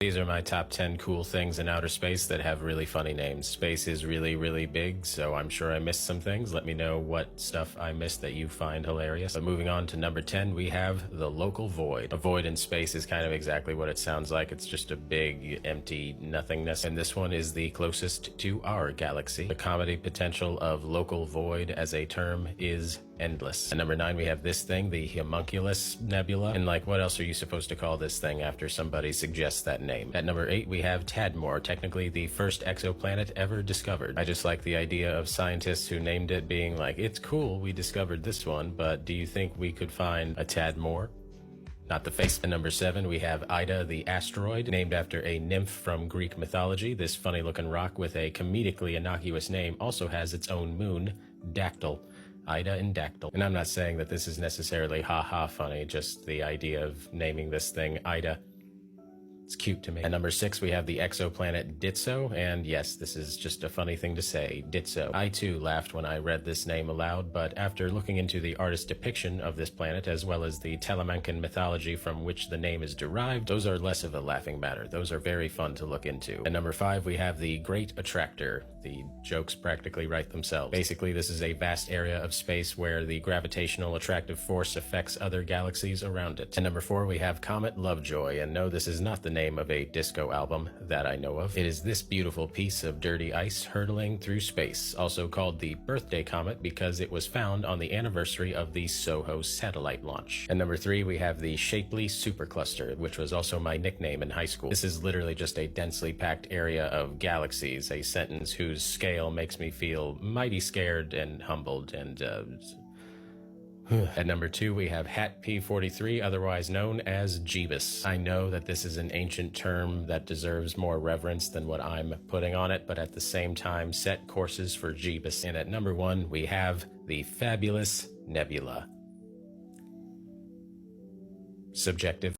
These are my top 10 cool things in outer space that have really funny names. Space is really, really big, so I'm sure I missed some things. Let me know what stuff I missed that you find hilarious. But moving on to number 10, we have the local void. A void in space is kind of exactly what it sounds like. It's just a big, empty nothingness. And this one is the closest to our galaxy. The comedy potential of local void as a term is endless. At number 9, we have this thing, the Homunculus Nebula. And like, what else are you supposed to call this thing after somebody suggests that name? At number 8, we have Tadmor, technically the first exoplanet ever discovered. I just like the idea of scientists who named it being like, it's cool, we discovered this one, but do you think we could find a tad more? Not the face. At number 7, we have Ida the asteroid, named after a nymph from Greek mythology. This funny-looking rock with a comedically innocuous name also has its own moon, Dactyl. Ida and Dactyl. And I'm not saying that this is necessarily ha-ha funny, just the idea of naming this thing Ida. It's cute to me. At number 6, we have the exoplanet Ditso, and yes, this is just a funny thing to say, Ditso. I too laughed when I read this name aloud, but after looking into the artist's depiction of this planet, as well as the Telemancan mythology from which the name is derived, those are less of a laughing matter. Those are very fun to look into. At number 5, we have the Great Attractor. The jokes practically write themselves. Basically, this is a vast area of space where the gravitational attractive force affects other galaxies around it. At number 4, we have Comet Lovejoy, and no, this is not the name of a disco album that I know of. It is this beautiful piece of dirty ice hurtling through space, also called the Birthday Comet because it was found on the anniversary of the SOHO satellite launch. At number 3, we have the Shapley Supercluster, which was also my nickname in high school. This is literally just a densely packed area of galaxies, a sentence whose scale makes me feel mighty scared and humbled and At number 2, we have Hat P43, otherwise known as Jeebus. I know that this is an ancient term that deserves more reverence than what I'm putting on it, but at the same time, set courses for Jeebus. And at number 1, we have the Fabulous Nebula. Subjective.